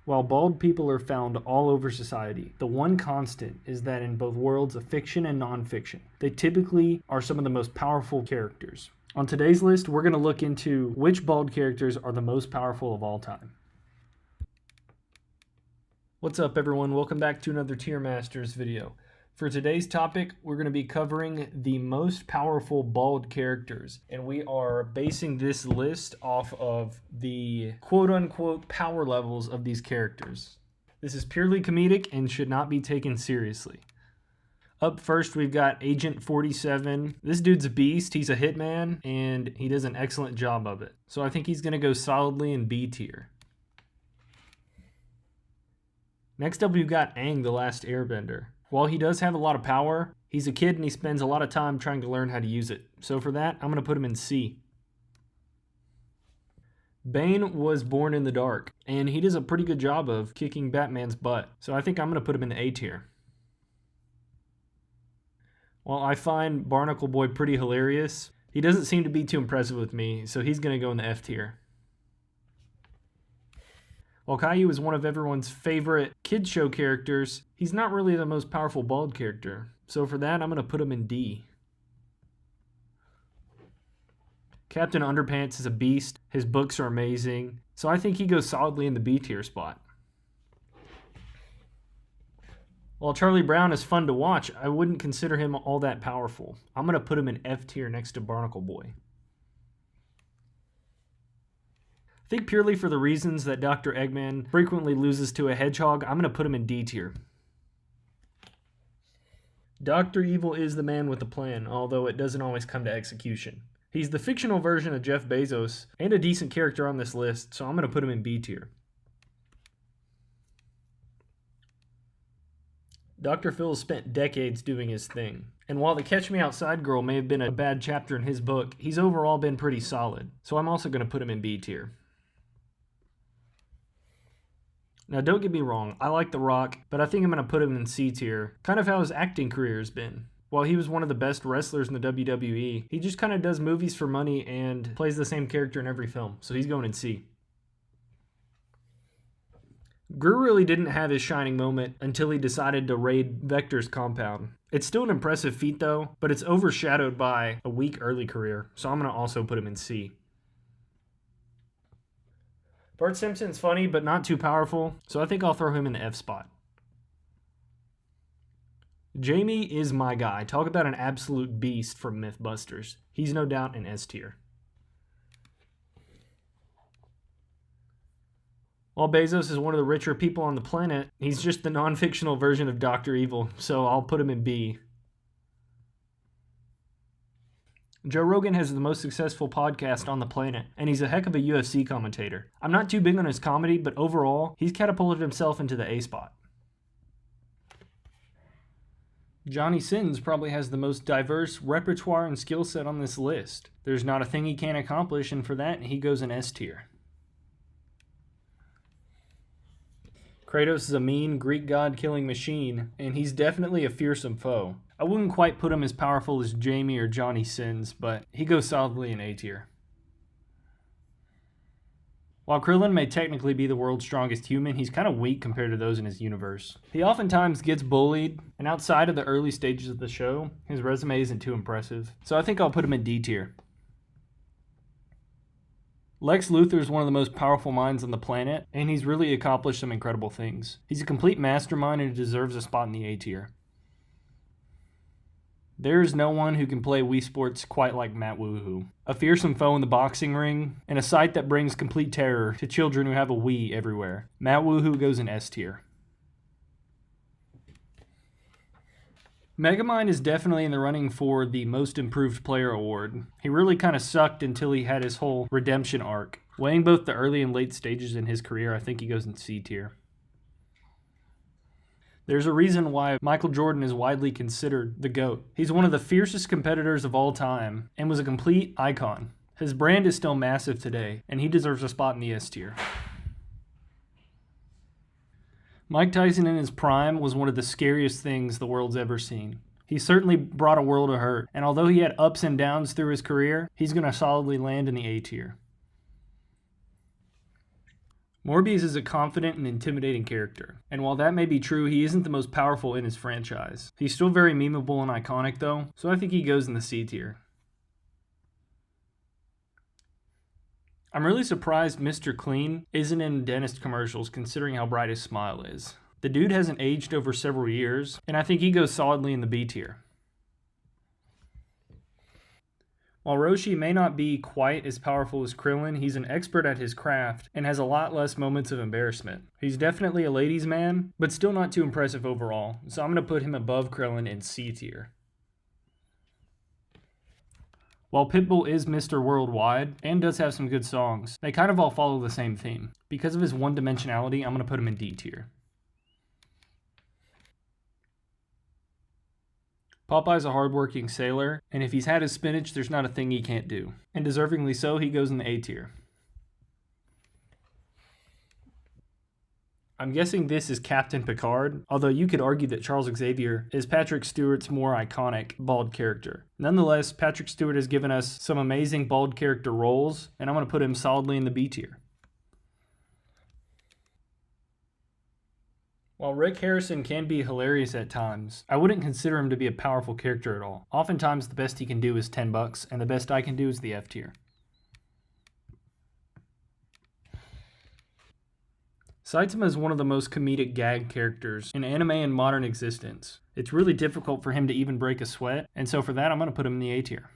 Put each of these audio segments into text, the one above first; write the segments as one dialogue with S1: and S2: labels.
S1: While bald people are found all over society, the one constant is that in both worlds of fiction and nonfiction, they typically are some of the most powerful characters. On today's list, we're going to look into which bald characters are the most powerful of all time. What's up, everyone? Welcome back to another Tiermasters video. For today's topic, we're going to be covering the most powerful bald characters, and we are basing this list off of the quote-unquote power levels of these characters. This is purely comedic and should not be taken seriously. Up first, we've got Agent 47. This dude's a beast. He's a hitman, and he does an excellent job of it. So I think he's going to go solidly in B tier. Next up, we've got Aang, the Last Airbender. While he does have a lot of power, he's a kid and he spends a lot of time trying to learn how to use it. So for that, I'm going to put him in C. Bane was born in the dark, and he does a pretty good job of kicking Batman's butt. So I think I'm going to put him in the A tier. While I find Barnacle Boy pretty hilarious, he doesn't seem to be too impressive with me, so he's going to go in the F tier. While Caillou is one of everyone's favorite kids show characters, he's not really the most powerful bald character. So for that, I'm going to put him in D. Captain Underpants is a beast. His books are amazing. So I think he goes solidly in the B tier spot. While Charlie Brown is fun to watch, I wouldn't consider him all that powerful. I'm going to put him in F tier next to Barnacle Boy. I think purely for the reasons that Dr. Eggman frequently loses to a hedgehog, I'm going to put him in D tier. Dr. Evil is the man with a plan, although it doesn't always come to execution. He's the fictional version of Jeff Bezos and a decent character on this list, so I'm going to put him in B tier. Dr. Phil spent decades doing his thing, and while the Catch Me Outside girl may have been a bad chapter in his book, he's overall been pretty solid, so I'm also going to put him in B tier. Now, don't get me wrong, I like The Rock, but I think I'm going to put him in C tier, kind of how his acting career has been. While he was one of the best wrestlers in the WWE, he just kind of does movies for money and plays the same character in every film, so he's going in C. Gru really didn't have his shining moment until he decided to raid Vector's compound. It's still an impressive feat though, but it's overshadowed by a weak early career, so I'm going to also put him in C. Bart Simpson's funny, but not too powerful, so I think I'll throw him in the F spot. Jamie is my guy. Talk about an absolute beast from Mythbusters. He's no doubt in S tier. While Bezos is one of the richer people on the planet, he's just the non-fictional version of Dr. Evil, so I'll put him in B. Joe Rogan has the most successful podcast on the planet, and he's a heck of a UFC commentator. I'm not too big on his comedy, but overall, he's catapulted himself into the A spot. Johnny Sins probably has the most diverse repertoire and skill set on this list. There's not a thing he can't accomplish, and for that, he goes in S tier. Kratos is a mean Greek god-killing machine, and he's definitely a fearsome foe. I wouldn't quite put him as powerful as Jamie or Johnny Sins, but he goes solidly in A tier. While Krillin may technically be the world's strongest human, he's kind of weak compared to those in his universe. He oftentimes gets bullied, and outside of the early stages of the show, his resume isn't too impressive, so I think I'll put him in D tier. Lex Luthor is one of the most powerful minds on the planet, and he's really accomplished some incredible things. He's a complete mastermind and deserves a spot in the A tier. There's no one who can play Wii Sports quite like Matt Woohoo. A fearsome foe in the boxing ring, and a sight that brings complete terror to children who have a Wii everywhere. Matt Woohoo goes in S tier. Megamind is definitely in the running for the Most Improved Player award. He really kind of sucked until he had his whole redemption arc. Weighing both the early and late stages in his career, I think he goes in C tier. There's a reason why Michael Jordan is widely considered the GOAT. He's one of the fiercest competitors of all time and was a complete icon. His brand is still massive today, and he deserves a spot in the S tier. Mike Tyson in his prime was one of the scariest things the world's ever seen. He certainly brought a world of hurt, and although he had ups and downs through his career, he's going to solidly land in the A tier. Morbius is a confident and intimidating character, and while that may be true, he isn't the most powerful in his franchise. He's still very memeable and iconic though, so I think he goes in the C tier. I'm really surprised Mr. Clean isn't in dentist commercials considering how bright his smile is. The dude hasn't aged over several years, and I think he goes solidly in the B tier. While Roshi may not be quite as powerful as Krillin, he's an expert at his craft and has a lot less moments of embarrassment. He's definitely a ladies' man, but still not too impressive overall, so I'm going to put him above Krillin in C tier. While Pitbull is Mr. Worldwide and does have some good songs, they kind of all follow the same theme. Because of his one-dimensionality, I'm going to put him in D tier. Popeye's a hardworking sailor, and if he's had his spinach, there's not a thing he can't do. And deservingly so, he goes in the A tier. I'm guessing this is Captain Picard, although you could argue that Charles Xavier is Patrick Stewart's more iconic bald character. Nonetheless, Patrick Stewart has given us some amazing bald character roles, and I'm going to put him solidly in the B tier. While Rick Harrison can be hilarious at times, I wouldn't consider him to be a powerful character at all. Oftentimes the best he can do is $10, and the best I can do is the F tier. Saitama is one of the most comedic gag characters in anime and modern existence. It's really difficult for him to even break a sweat, and so for that I'm going to put him in the A tier.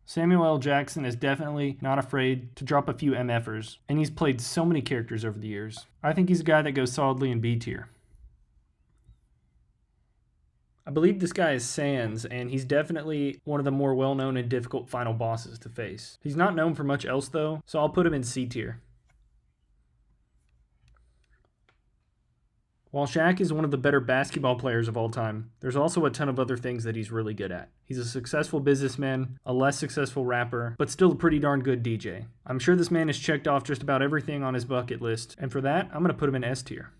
S1: Samuel L. Jackson is definitely not afraid to drop a few MFers, and he's played so many characters over the years. I think he's a guy that goes solidly in B tier. I believe this guy is Sans, and he's definitely one of the more well-known and difficult final bosses to face. He's not known for much else though, so I'll put him in C tier. While Shaq is one of the better basketball players of all time, there's also a ton of other things that he's really good at. He's a successful businessman, a less successful rapper, but still a pretty darn good DJ. I'm sure this man has checked off just about everything on his bucket list, and for that, I'm going to put him in S tier.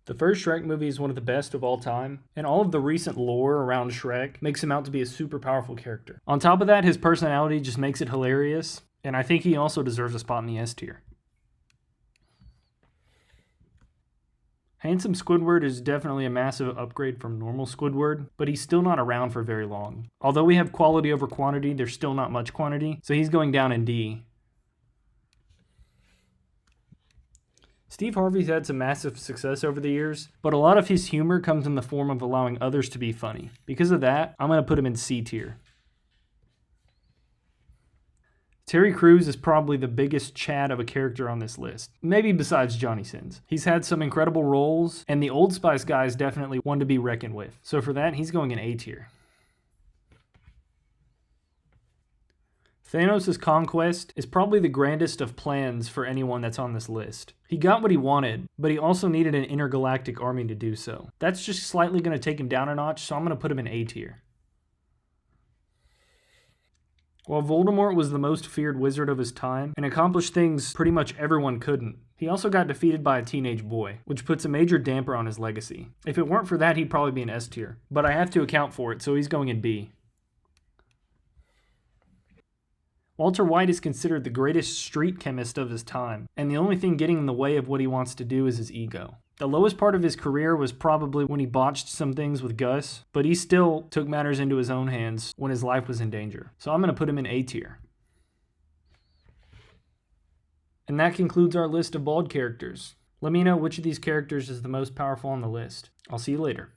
S1: The first Shrek movie is one of the best of all time, and all of the recent lore around Shrek makes him out to be a super powerful character. On top of that, his personality just makes it hilarious, and I think he also deserves a spot in the S tier. Handsome Squidward is definitely a massive upgrade from normal Squidward, but he's still not around for very long. Although we have quality over quantity, there's still not much quantity, so he's going down in D. Steve Harvey's had some massive success over the years, but a lot of his humor comes in the form of allowing others to be funny. Because of that, I'm going to put him in C tier. Terry Crews is probably the biggest Chad of a character on this list, maybe besides Johnny Sins. He's had some incredible roles, and the Old Spice guy is definitely one to be reckoned with. So for that, he's going in A tier. Thanos' conquest is probably the grandest of plans for anyone that's on this list. He got what he wanted, but he also needed an intergalactic army to do so. That's just slightly going to take him down a notch, so I'm going to put him in A tier. While Voldemort was the most feared wizard of his time and accomplished things pretty much everyone couldn't, he also got defeated by a teenage boy, which puts a major damper on his legacy. If it weren't for that, he'd probably be an S tier, but I have to account for it, so he's going in B. Walter White is considered the greatest street chemist of his time, and the only thing getting in the way of what he wants to do is his ego. The lowest part of his career was probably when he botched some things with Gus, but he still took matters into his own hands when his life was in danger. So I'm going to put him in A tier. And that concludes our list of bald characters. Let me know which of these characters is the most powerful on the list. I'll see you later.